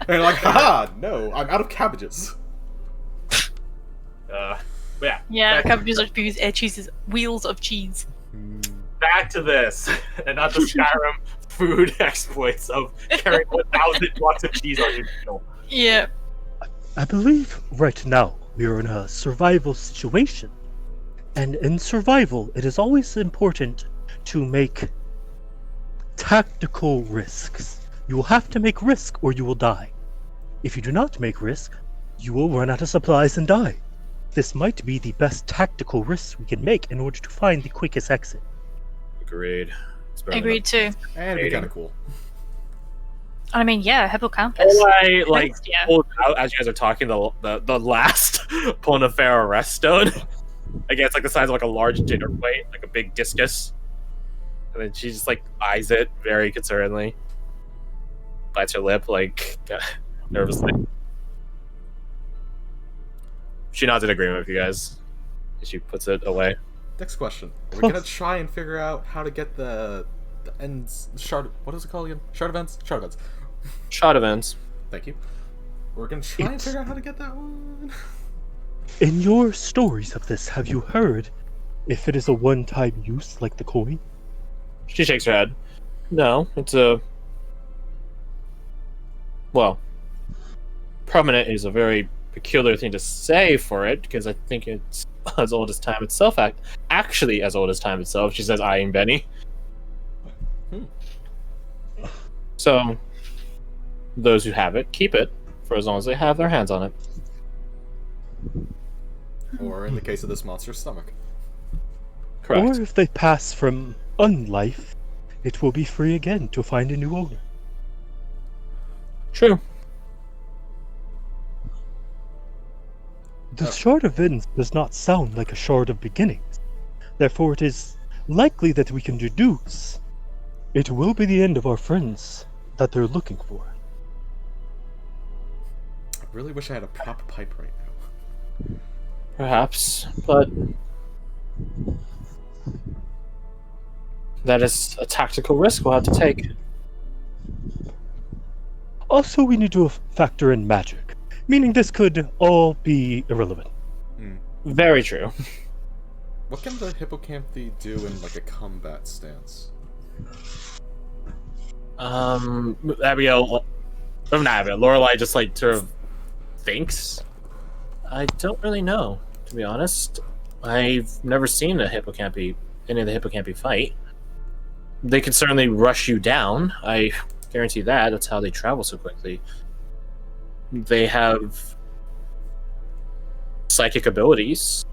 you're like, haha, no, I'm out of cabbages. But yeah. Yeah, cabbages are cheeses, wheels of cheese. Back to this, and not the Skyrim food exploits of carrying 1,000 blocks of cheese on your wheel. Yeah. I believe right now we are in a survival situation. And in survival, it is always important to make tactical risks. You will have to make risk or you will die. If you do not make risk, you will run out of supplies and die. This might be the best tactical risk we can make in order to find the quickest exit. Agreed. Agreed too. And it'd be kind of cool. I mean, yeah, hippocampus. All I Yeah. pulled out as you guys are talking the last Ponifera rest stone. Again, it's like the size of like a large dinner plate, like a big discus. And then she just like eyes it very concernedly. Bites her lip like nervously. She nods in agreement with you guys. She puts it away. Next question. Are we gonna try and figure out how to get the ends shard? What is it called again? Shard events. Shard events. Shot events. Thank you. We're gonna try and figure out how to get that one. In your stories of this, have you heard if it is a one-time use like the coin? She shakes her head. No, it's a... Well, permanent is a very peculiar thing to say for it, because I think it's as old as time itself. Actually, as old as time itself, she says, eyeing Benny. So, those who have it, keep it, for as long as they have their hands on it. Or in the case of this monster's stomach. Correct. Or if they pass from unlife, it will be free again to find a new owner. True. The Shard of Ends does not sound like a Shard of Beginnings. Therefore, it is likely that we can deduce it will be the end of our friends that they're looking for. I really wish I had a proper pipe right now. Perhaps, but... that is a tactical risk we'll have to take. Also, we need to factor in magic, meaning this could all be irrelevant. Very true. What can the hippocampi do in like a combat stance? Abigail, not Abigail, Lorelei just like sort of thinks. I don't really know, to be honest. I've never seen any of the hippocampi fight. They can certainly rush you down. I guarantee that. That's how they travel so quickly. They have psychic abilities.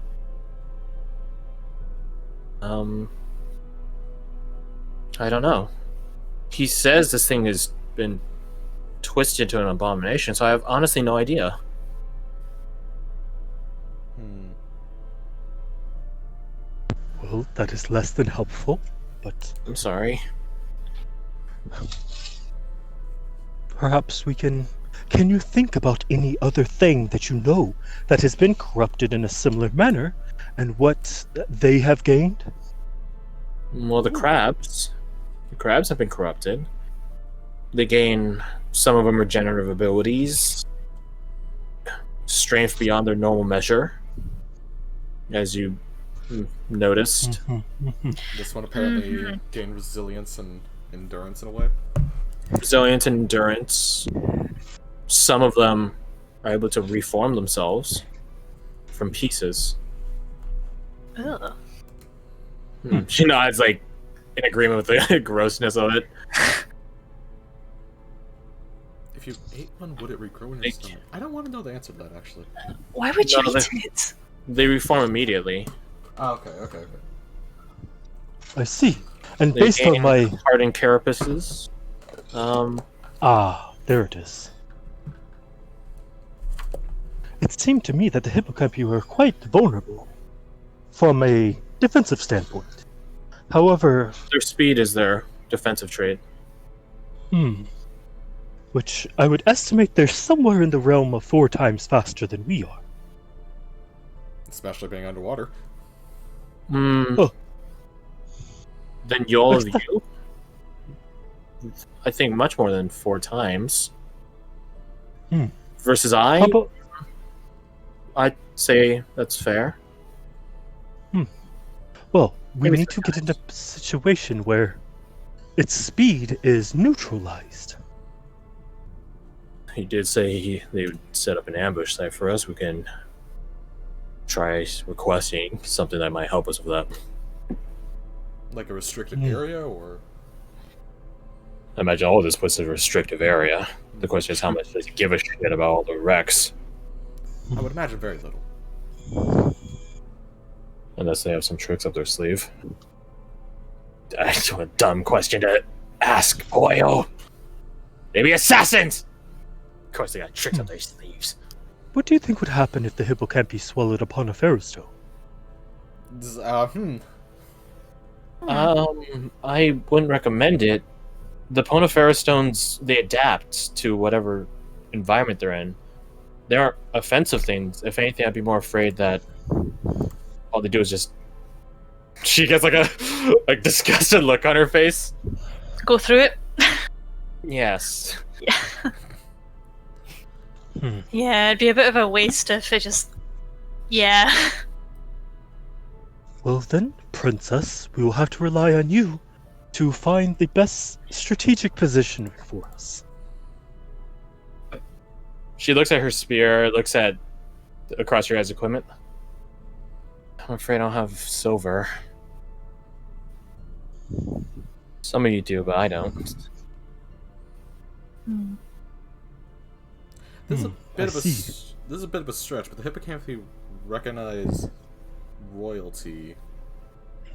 I don't know. He says this thing has been twisted into an abomination, so I have honestly no idea. Well, that is less than helpful, but I'm sorry. perhaps we can... Can you think about any other thing that you know that has been corrupted in a similar manner, and what they have gained? Well, the crabs. The crabs have been corrupted. They gain, some of them, regenerative abilities. Strength beyond their normal measure. As you noticed. This one apparently gained resilience and endurance in a way. Resilience and endurance. Some of them are able to reform themselves from pieces. Ugh. She nods, like, in agreement with the grossness of it. If you ate one, would it regrow in your stomach? I don't want to know the answer to that, actually. Why would you No, eat it? They reform immediately. Oh, okay. I see. And They based on gain my... hardened carapaces. There it is. It seemed to me that the hippocampi were quite vulnerable from a defensive standpoint. However... Their speed is their defensive trait. Which I would estimate they're somewhere in the realm of 4 times faster than we are. Especially being underwater. Oh. Then y'all of you? I think much more than 4 times. versus How about I'd say that's fair. well, we Maybe need to get into a situation where its speed is neutralized. He did say they would set up an ambush site for us. We can try requesting something that might help us with that. Like a restricted area, or I imagine all of this puts a restrictive area. The question is how much does he give a shit about all the wrecks? I would imagine very little. Unless they have some tricks up their sleeve. That's a dumb question to ask, Oil. Maybe assassins! Of course they got tricks up their sleeves. What do you think would happen if the hippocampi swallowed upon a ferrostone? I wouldn't recommend it. The Ponifera stones, they adapt to whatever environment they're in. They aren't offensive things. If anything, I'd be more afraid that all they do is just... She gets like a disgusted look on her face. Go through it. Yes. Yeah. Yeah, it'd be a bit of a waste if it just. Yeah. Well then, Princess, we will have to rely on you to find the best strategic position for us. She looks at her spear, looks at across your guys' equipment. I'm afraid I don't have silver. Some of you do, but I don't. This is a bit of a see. this is a bit of a stretch, but the hippocampi recognize royalty.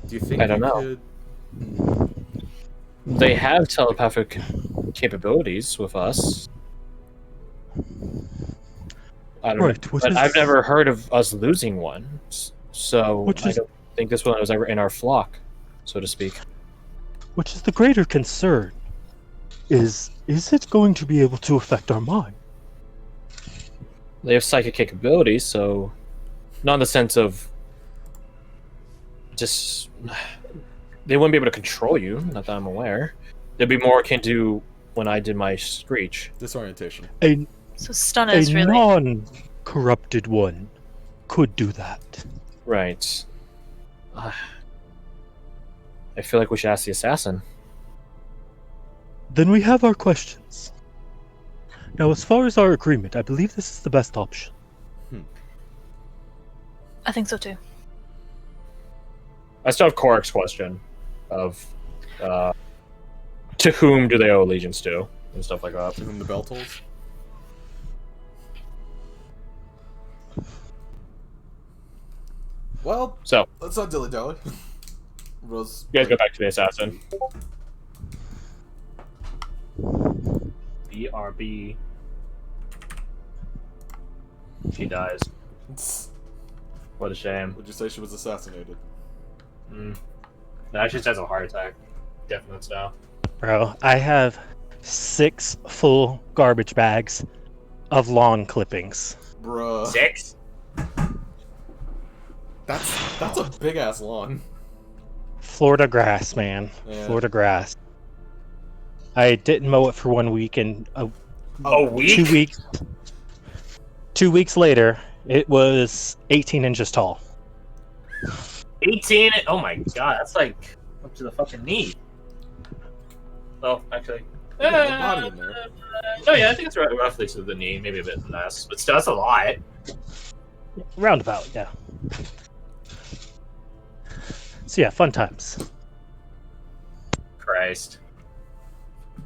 Do you think I don't you know. could? They have telepathic capabilities with us. I don't Right, know. which But is- I've never heard of us losing one, so Which I is- don't think this one was ever in our flock, so to speak. Which is the greater concern. Is it going to be able to affect our mind? They have psychic capabilities, so not in the sense of just they wouldn't be able to control you. Not that I'm aware. They'd be more akin to when I did my screech. Disorientation. A So stunners really. non-corrupted one could do that. Right. I feel like we should ask the assassin. Then we have our questions. Now, as far as our agreement, I believe this is the best option. I think so too. I still have Korik's question of to whom do they owe allegiance to and stuff like that. To whom the bell tolls. Well, So let's not dilly dally. Rose. you guys go back to the assassin. BRB. She dies. What a shame. Would you say she was assassinated? No, she just has a heart attack. Definite now. Bro, I have 6 full garbage bags of lawn clippings. Bruh. 6? That's a big ass lawn. Florida grass, man. Yeah. Florida grass. I didn't mow it for 1 week, and A week? 2 weeks. 2 weeks later, it was 18 inches tall. 18? Oh my god, that's like up to the fucking knee. Oh, actually. You got a body in there. No, yeah, I think it's roughly to the knee, maybe a bit less, but still, that's a lot. Roundabout, yeah. So yeah, fun times. Christ.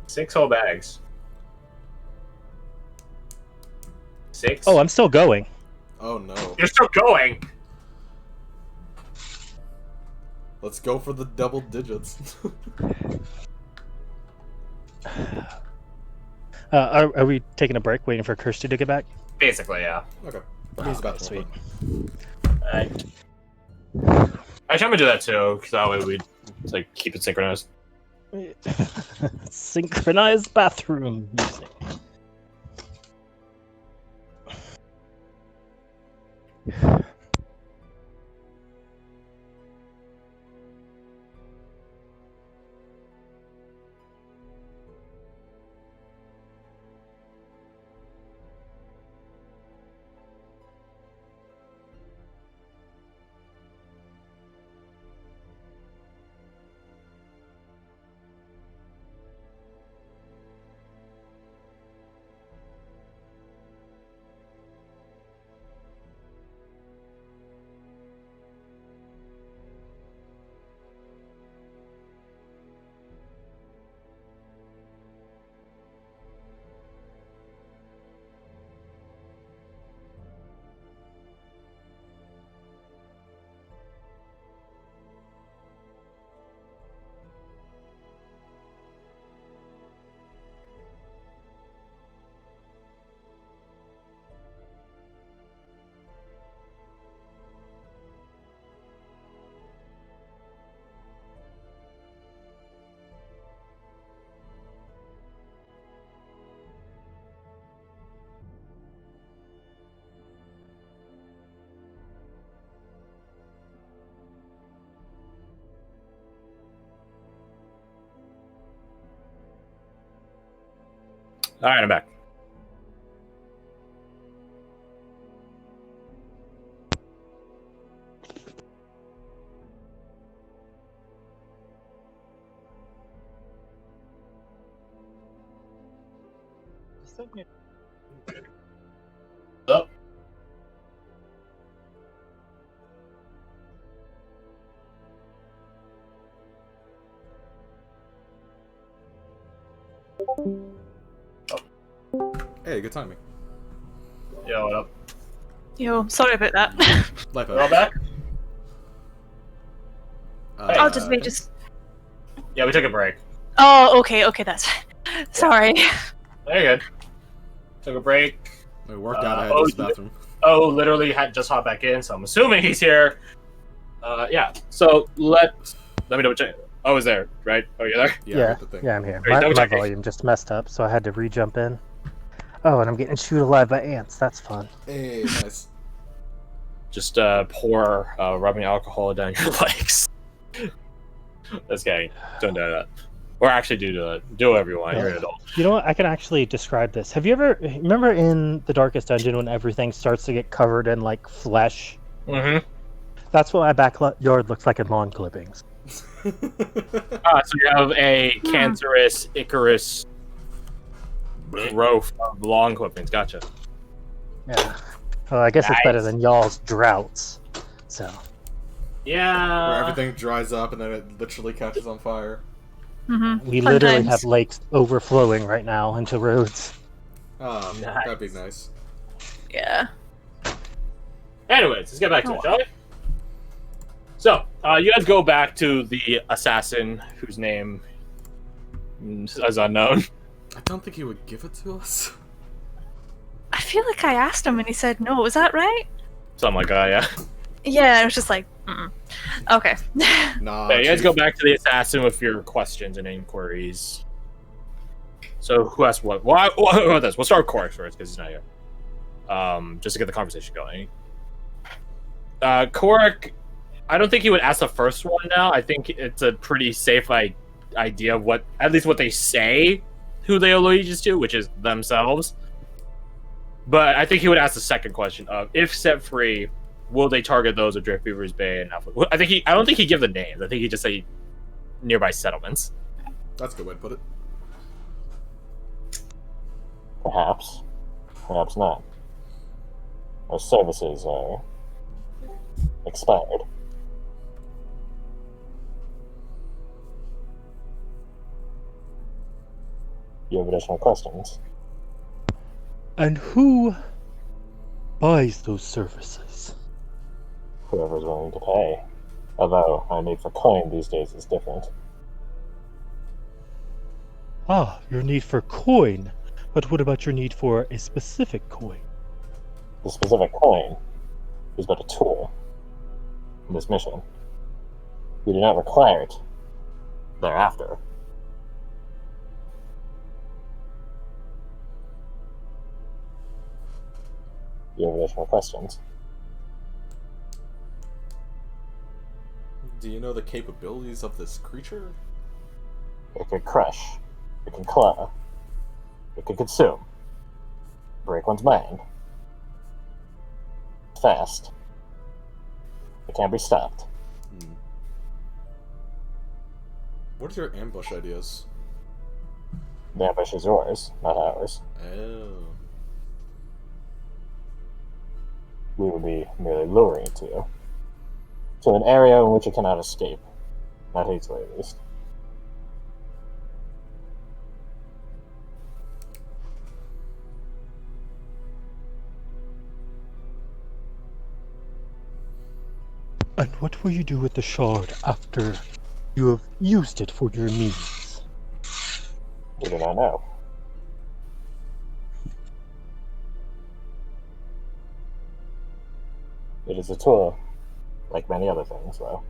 6 whole bags. 6? Oh, I'm still going. Oh no. You're still going! Let's go for the double digits. Are we taking a break, waiting for Kirsty to get back? Basically, yeah. Okay. He's about to Sweet. Alright. Actually, I'm gonna do that too, because that way we like keep it synchronized. Synchronized bathroom music. All right, I'm back. Up. Hey, good timing. Yo, what up? Yo, sorry about that. Life We're all back? I'll just wait. Just. Yeah, we took a break. Oh, okay, that's fine. Sorry. Very good. Took a break. I worked out. I had to use the bathroom. Literally had just hopped back in, so I'm assuming he's here. Yeah. So let me double check. Oh, he's there, right? Oh, you're there. Yeah, I got the thing. I'm here. Alright, double My check. volume just messed up, so I had to re-jump in. Oh, and I'm getting chewed alive by ants. That's fun. Hey, nice. Just pour rubbing alcohol down your legs. Just kidding. Don't do that. Or actually do that. Do whatever you want. You're an adult. You know what? I can actually describe this. Have you ever remember in the Darkest Dungeon when everything starts to get covered in like flesh? Mm-hmm. That's what my backyard looks like in lawn clippings. So you have a cancerous Icarus growth of lawn clippings. Gotcha. Yeah. Well, I guess it's better Nice. than y'all's droughts. So. Yeah. Where everything dries up and then it literally catches on fire. Mm-hmm. We literally Sometimes. have lakes overflowing right now into roads. Oh, Nice. that'd be nice. Yeah. Anyways, let's get back to it, shall we? So, you guys go back to the assassin whose name is unknown. I don't think he would give it to us. I feel like I asked him and he said no. Was that right? Something like that, yeah. Yeah, I was just like, okay. Nah. Yeah, you guys Chief. go back to the assassin with your questions and inquiries. So, who asked what? Well, this? We'll start with Cork first because he's not here. Just to get the conversation going. Cork, I don't think he would ask the first one now. I think it's a pretty safe idea of what, at least what they say, who they owe allegiance to, which is themselves. But I think he would ask the second question of, if set free, will they target those of Driftbeaver's Bay and Alpha? I don't think he'd give the names. I think he'd just say nearby settlements. That's a good way to put it. Perhaps. Perhaps not. Our services are expired. You have additional questions? And who buys those services? Whoever's willing to pay. Although, our need for coin these days is different. Ah, your need for coin. But what about your need for a specific coin? The specific coin is but a tool in this mission. We do not require it thereafter. You have additional questions? Do you know the capabilities of this creature? It can crush. It can claw. It can consume. Break one's mind. Fast. It can't be stopped. What are your ambush ideas? The ambush is yours, not ours. Oh. We would be merely luring it to you. To an area in which it cannot escape. Not easily, at least. And what will you do with the shard after you have used it for your needs? We do not know. It is a tool, like many other things, though.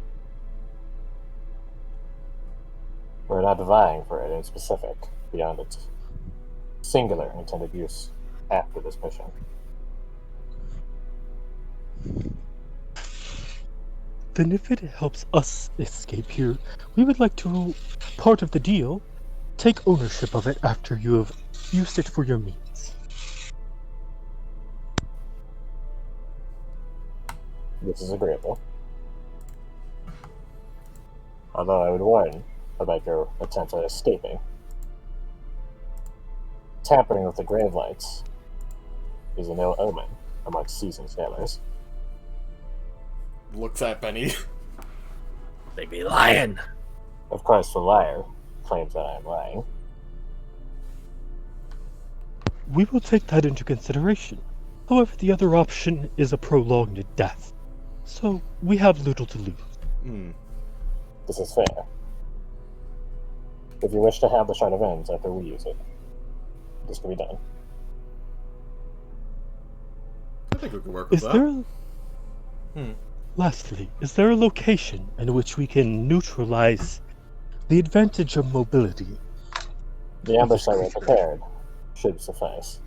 We're not vying for it in specific, beyond its singular intended use after this mission. Then if it helps us escape here, we would like to, part of the deal, take ownership of it after you have used it for your means. This is agreeable. Although I would warn about your attempt at escaping. Tampering with the grave lights is an ill omen amongst seasoned sailors. Looks at Benny. They be lying. Of course, the liar claims that I am lying. We will take that into consideration. However, the other option is a prolonged death. So, we have little to lose. Hmm. This is fair. If you wish to have the Shard of Ends after we use it, this can be done. I think we can work with Is that. there... Lastly, is there a location in which we can neutralize the advantage of mobility? The ambush that we're prepared should suffice.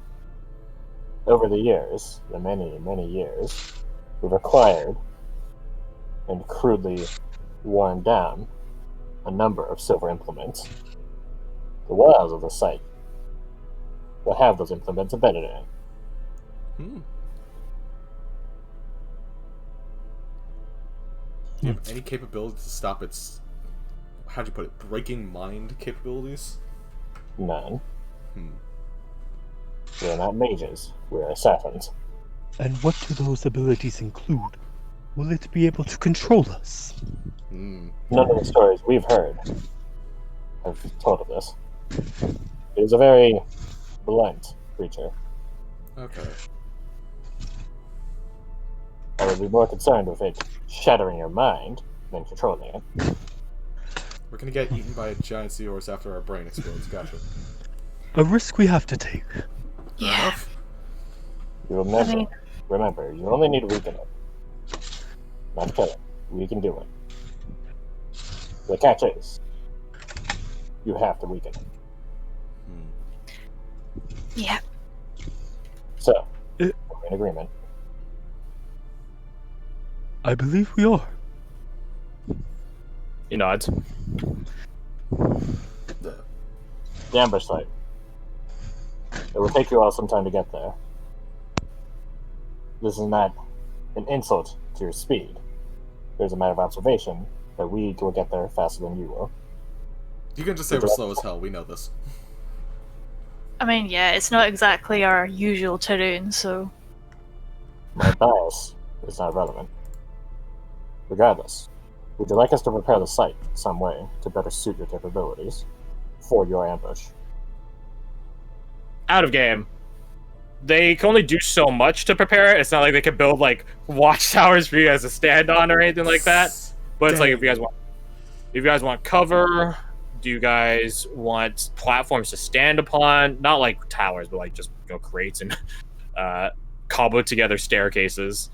Over the years, the many, many years, we've acquired and crudely worn down a number of silver implements. The walls of the site will have those implements embedded in it. Hmm. Do you have any capability to stop its, how'd you put it, breaking mind capabilities? None. Hmm. We are not mages, we are assassins. And what do those abilities include? Will it be able to control us? Hmm. None of the stories we've heard have told of this. It is a very blunt creature. Okay. I would be more concerned with it shattering your mind than controlling it. We're gonna get eaten by a giant seahorse after our brain explodes. Gotcha. A risk we have to take. Fair Yeah. enough. You remember, you only need to weaken it. Not kill it. We can do it. The catch is, you have to weaken it. Hmm. Yeah. So, It- we're in agreement. I believe we are. He nods. The- The ambush site. It will take you all some time to get there. This is not an insult to your speed. There's a matter of observation that we will get there faster than you will. You can just say we're slow as hell. We know this. I mean, yeah, it's not exactly our usual terrain, so My bias is not relevant. Regardless, would you like us to prepare the site some way to better suit your capabilities for your ambush? Out of game. They can only do so much to prepare it. It's not like they can build like watchtowers for you guys to stand on or anything like that. But it's like if you guys want cover, do you guys want platforms to stand upon? Not like towers, but like just crates and cobble together staircases,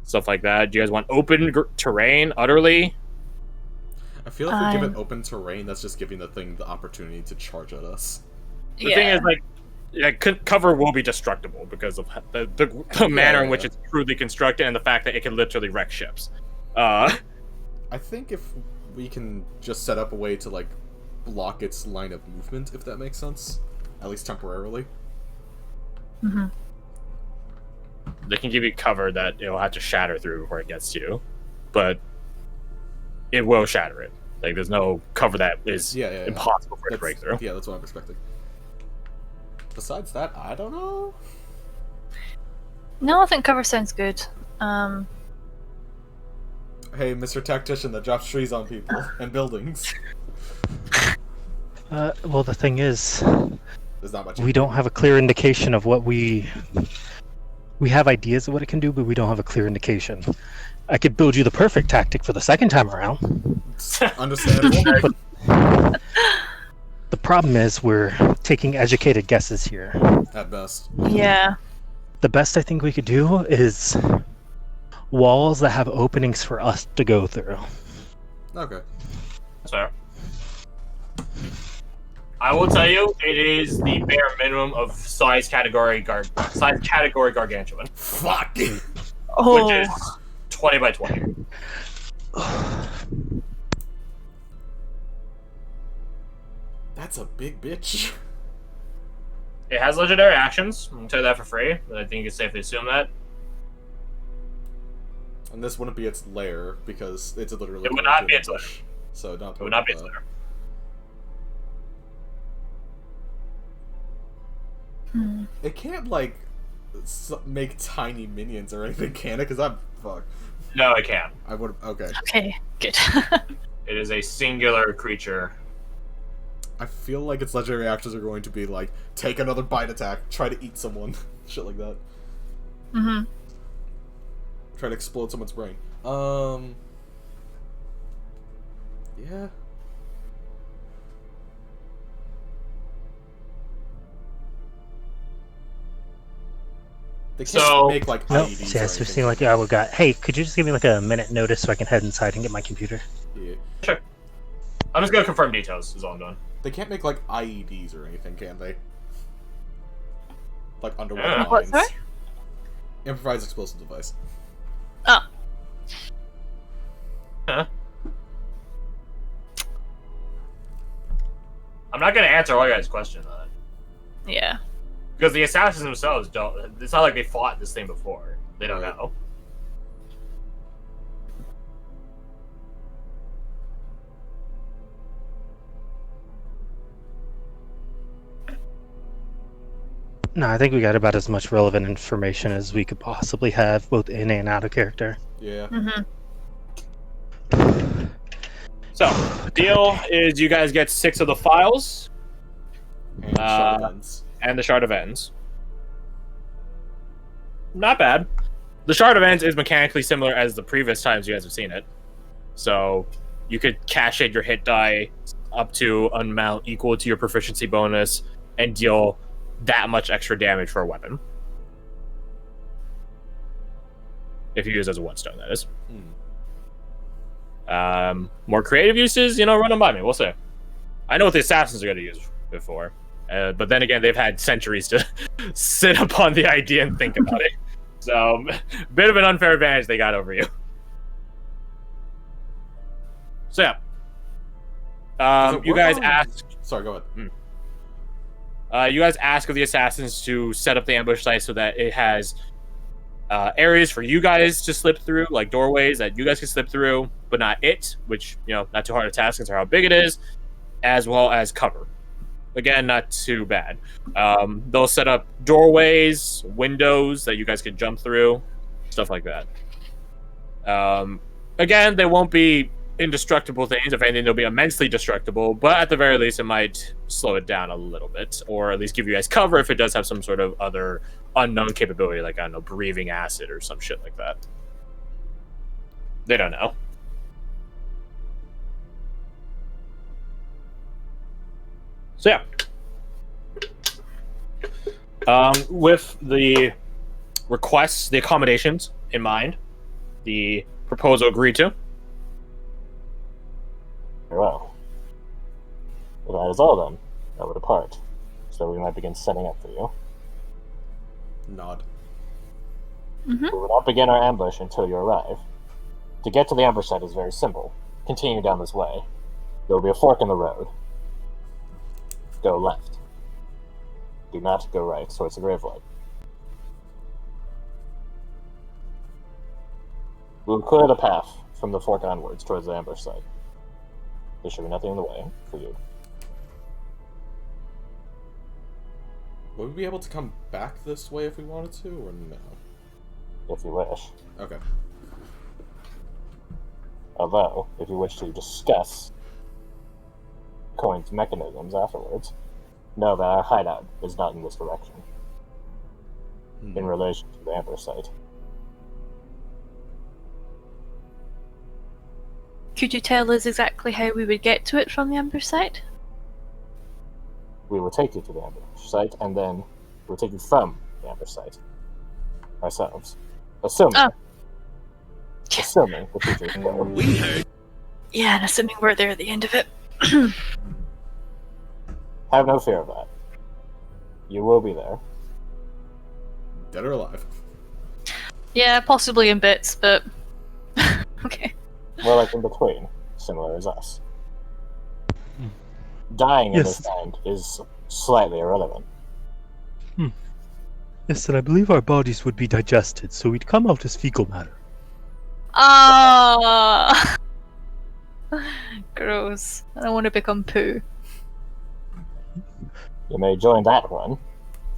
stuff like that. Do you guys want open terrain utterly? I feel like if we give it open terrain, that's just giving the thing the opportunity to charge at us. The thing is, like, yeah, cover will be destructible because of the manner in which it's crudely constructed and the fact that it can literally wreck ships. I think if we can just set up a way to, like, block its line of movement, if that makes sense. At least temporarily. Mm-hmm. They can give you cover that it'll have to shatter through before it gets to you, but it will shatter it. Like, there's no cover that is impossible for it to break through. Yeah, that's what I'm expecting. Besides that, I don't know. No, I think cover sounds good. Hey, Mr. Tactician that drops trees on people and buildings. Well, the thing is, There's not much. we don't have a clear indication of what we have ideas of what it can do, but we don't have a clear indication. I could build you the perfect tactic for the second time around. Understandable. But the problem is we're taking educated guesses here. At best. Yeah. The best I think we could do is walls that have openings for us to go through. Okay. So, I will tell you, it is the bare minimum of size category gargantuan, Fuck! Oh. which is 20 by 20. That's a big bitch. It has legendary actions. I'm gonna tell you that for free. But I think you can safely assume that. And this wouldn't be its lair because it's literally. It would going not to be an its ambush, so not. It would not be its lair. It can't like make tiny minions or anything, can it? Because I'm fuck. No, it can't. I would. Okay. Okay, good. It is a singular creature. I feel like its legendary actions are going to be like take another bite attack, try to eat someone, shit like that. Mm-hmm. Try to explode someone's brain. Yeah. They can't So- make like Nope. IEDs. So, or yes, we've anything. seen like we got. Hey, could you just give me like a minute notice so I can head inside and get my computer? Yeah. Sure. I'm just gonna confirm details. Is all I'm doing. They can't make like IEDs or anything, can they? Like underwater Yeah. What, mines. sorry? Improvised explosive device. Oh, Huh? I'm not gonna answer all your guys' questions on it. yeah. Because the assassins themselves don't. It's not like they fought this thing before. They don't Right. know. No, I think we got about as much relevant information as we could possibly have, both in and out of character. Yeah. Mm-hmm. So, the deal is you guys get 6 of the files And shot ends. and the Shard of Ends. Not bad. The Shard of Ends is mechanically similar as the previous times you guys have seen it. So, you could cash in your hit die up to an amount equal to your proficiency bonus and deal that much extra damage for a weapon. If you use it as a whetstone, that is. More creative uses, run them by me. We'll see. I know what the assassins are going to use before. But then again, they've had centuries to sit upon the idea and think about it. So, bit of an unfair advantage they got over you. So, yeah. Does it You work guys on- asked... Sorry, go ahead. You guys ask of the assassins to set up the ambush site so that it has areas for you guys to slip through, like doorways that you guys can slip through, but not it, which, not too hard a task considering how big it is, as well as cover. Again, not too bad. They'll set up doorways, windows that you guys can jump through, stuff like that. Again, they won't be indestructible things. If anything, they'll be immensely destructible, but at the very least, it might slow it down a little bit, or at least give you guys cover if it does have some sort of other unknown capability, like, I don't know, breathing acid or some shit like that. They don't know. So, yeah. With the requests, the accommodations in mind, the proposal agreed to. Very well. If that is all, then I will depart. So we might begin setting up for you. Nod. Mm-hmm. We will not begin our ambush until you arrive. To get to the ambush site is very simple. Continue down this way. There will be a fork in the road. Go left. Do not go right towards the gravelight. We will clear the path from the fork onwards towards the ambush site. There should be nothing in the way for you. Would we be able to come back this way if we wanted to, or no? If you wish. Okay. Although, if you wish to discuss Coin's mechanisms afterwards, know that our hideout is not in this direction, in relation to the ambush site. Could you tell us exactly how we would get to it from the ambush site? We will take you to the ambush site, and then we'll take you from the ambush site ourselves. Assuming Oh. the future. Yeah, and assuming we're there at the end of it. Have no fear of that. You will be there. Dead or alive? Yeah, possibly in bits, but... okay. More like in between, similar as us. Dying in Yes. this land is slightly irrelevant. Yes, and I believe our bodies would be digested, so we'd come out as fecal matter. Ah, gross. I don't want to become poo. You may join that one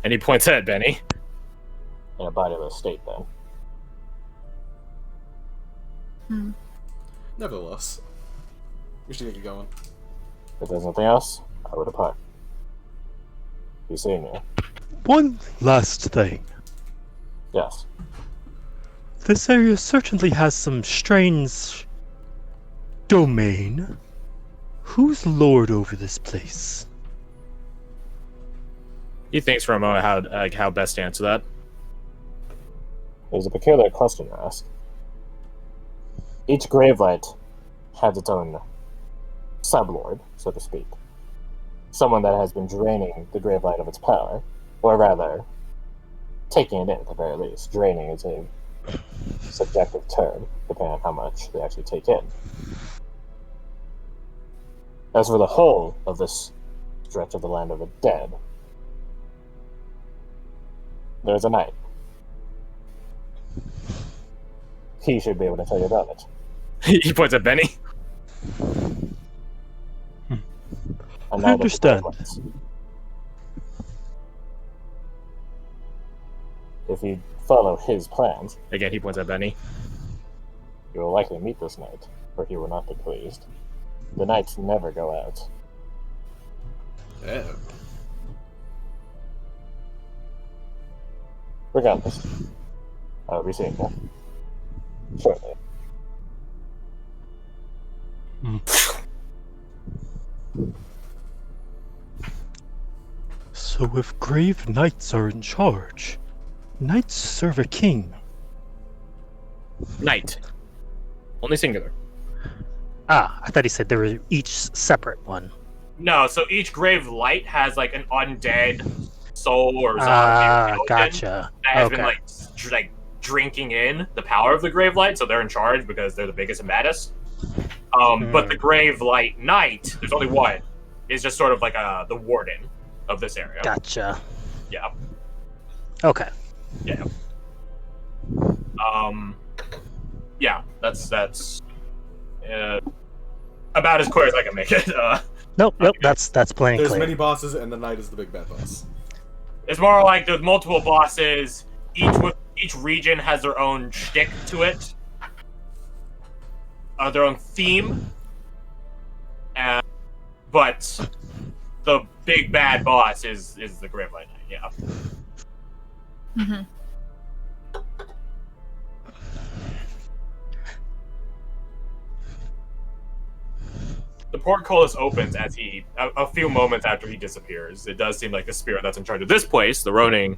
And he points at Benny. in a bodiless state, then. Nevertheless, we should get going. If there's nothing else, I will depart. You see me? One last thing. Yes. This area certainly has some strange domain. Who's lord over this place? He thinks for a moment how best to answer that. There's a peculiar question to ask. Each gravelight has its own sublord, so to speak. Someone that has been draining the gravelight of its power, or rather, taking it in at the very least. Draining is a subjective term, depending on how much they actually take in. As for the whole of this stretch of the land of the dead, there's a knight. He should be able to tell you about it. He points at Benny. And I understand. If you follow his plans, Again, he points at Benny. you will likely meet this knight, for he will not be pleased. The knights never go out. Yeah. Regardless, I will be seeing you shortly. So if grave knights are in charge, knights serve a king. Knight. Only singular. Ah, I thought he said they were each separate one. No, so each grave light has like an undead soul or zombie Ah, skeleton gotcha. that has Okay. been like drinking in the power of the grave light, so they're in charge because they're the biggest and baddest. But the grave light knight, there's only one, is just sort of like the warden of this area. Gotcha. Yeah. Okay. Yeah. Yeah, that's about as clear as I can make it. Nope, that's plenty There's clear. many bosses, and the knight is the big bad boss. It's more like there's multiple bosses. Each region has their own shtick to it, their own theme, but the big bad boss is the Gravelight Knight. Yeah. Mm-hmm. The portcullis opens as a few moments after he disappears. It does seem like the spirit that's in charge of this place, the Roning,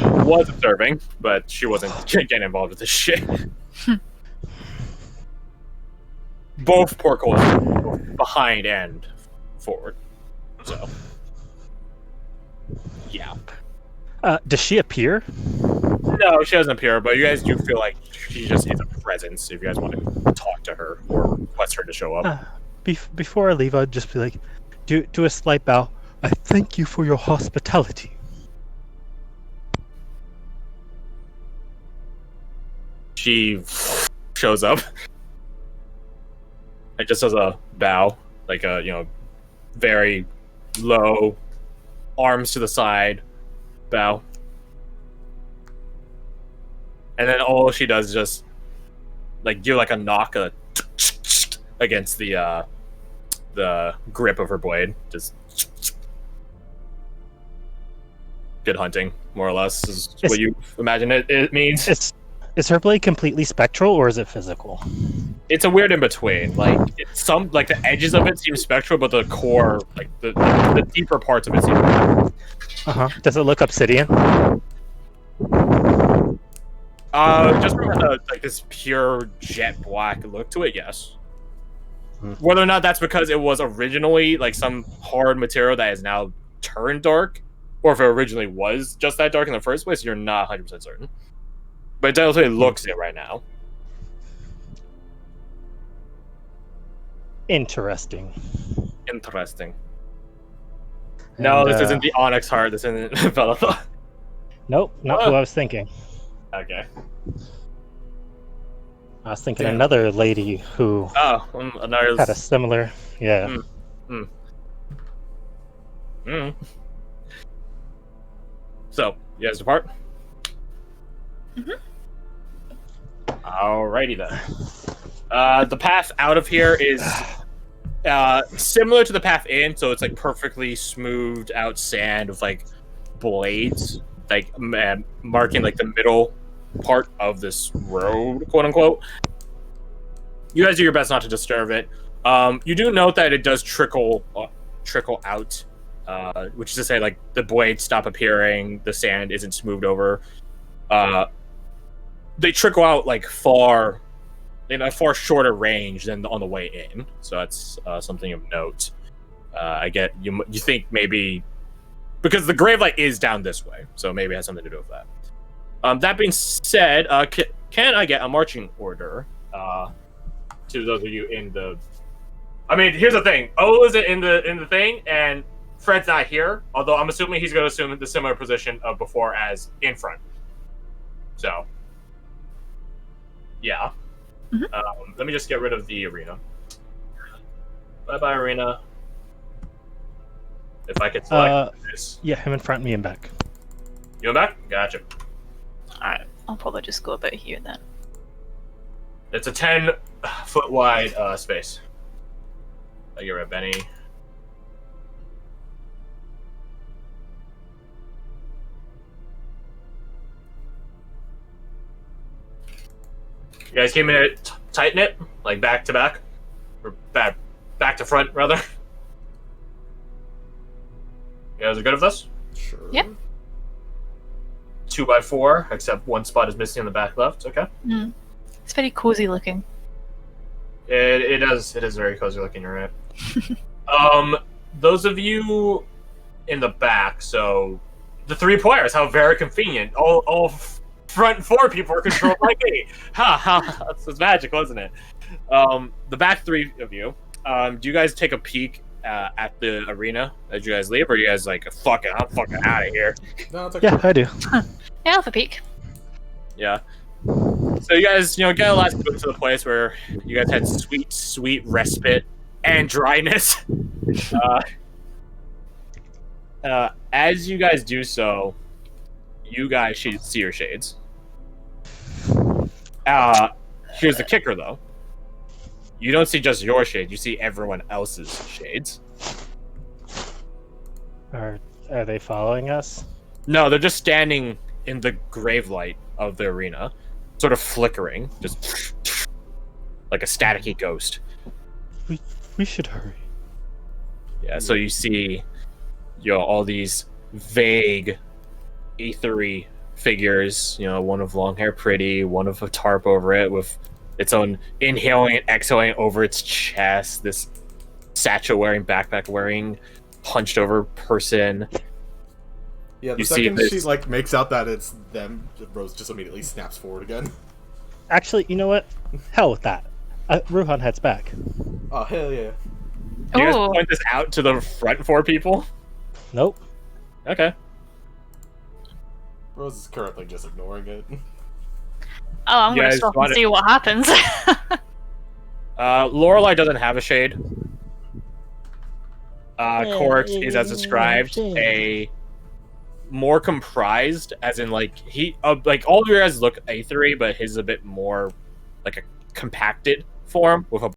was observing, but she wasn't getting involved with this shit. Both portcullis behind and forward. So, yeah. Does she appear? No, she doesn't appear, but you guys do feel like she just is a presence if you guys want to talk to her or request her to show up. Before I leave, I'd just be like, do a slight bow. I thank you for your hospitality. She shows up. It just does a bow, like a very low, arms to the side, bow, and then all she does is just give like a knock against the grip of her blade. Just good hunting, more or less, is what you imagine it means. Is her blade completely spectral or is it physical? It's a weird in between. The edges of it seem spectral, but the core, the deeper parts of it seem. Does it look obsidian? Just from this pure jet black look to it, yes. Hmm. Whether or not that's because it was originally some hard material that has now turned dark, or if it originally was just that dark in the first place, you're not 100% certain. But it definitely looks it right now. Interesting. No, And, this isn't the Onyx Heart. This isn't Velotha. Nope, not What? who I was thinking. Okay. I was thinking Damn. another lady who Oh, another. had a similar. Yeah. So, you guys depart? Mhm. Alrighty then. The path out of here is similar to the path in, so it's like perfectly smoothed out sand with like blades, like marking like the middle part of this road, quote unquote. You guys do your best not to disturb it. You do note that it does trickle out, which is to say, like the blades stop appearing, the sand isn't smoothed over. They trickle out like far in a far shorter range than on the way in, so that's something of note. I get you think maybe because the grave light is down this way, so maybe it has something to do with that. That being said, can I get a marching order to those of you in the? I mean, here's the thing. O is in the thing, and Fred's not here. Although I'm assuming he's going to assume the similar position of before as in front. So, yeah. Mm-hmm. Let me just get rid of the arena. Bye, arena. If I could select this. Yeah, him in front, me in back. You in back? Gotcha. Alright, I'll probably just go about here then. It's a 10-foot wide space. I get rid of Benny. You guys came in it tight knit, like back to back, or back to front rather. You guys are good with this? Sure. Yep. 2x4, except one spot is missing on the back left. Okay. It's very cozy looking. It is very cozy looking. You're right. Those of you in the back, so the 3 players, how very convenient. All front 4 people are controlled by me. That's magical, isn't it? The back 3 of you, do you guys take a peek at the arena as you guys leave, or are you guys like, fuck it, I'm fucking out of here? No, it's okay. Yeah, I do. Yeah, I'll have a peek. Yeah. So you guys, get a last glimpse to the place where you guys had sweet respite and dryness. As you guys do so, you guys should see your shades. Here's the kicker, though. You don't see just your shade; you see everyone else's shades. Are they following us? No, they're just standing in the grave light of the arena, sort of flickering, just like a staticky ghost. We should hurry. Yeah, so you see, all these vague, ethery figures. One of long hair, pretty. One of a tarp over it with its own inhaling and exhaling over its chest. This satchel-wearing, backpack-wearing, hunched-over person. Yeah, the You see second this- she makes out that it's them, Rose just immediately snaps forward again. Actually, you know what? Hell with that. Ruhan heads back. Oh hell yeah! Do you guys Oh. point this out to the front 4 people? Nope. Okay. Rose is currently just ignoring it. Oh, I'm You gonna guys stop want and it- see what happens. Lorelei doesn't have a shade. Cork is as described, a more comprised, as in like like all of your guys look A3, but his is a bit more like a compacted form with a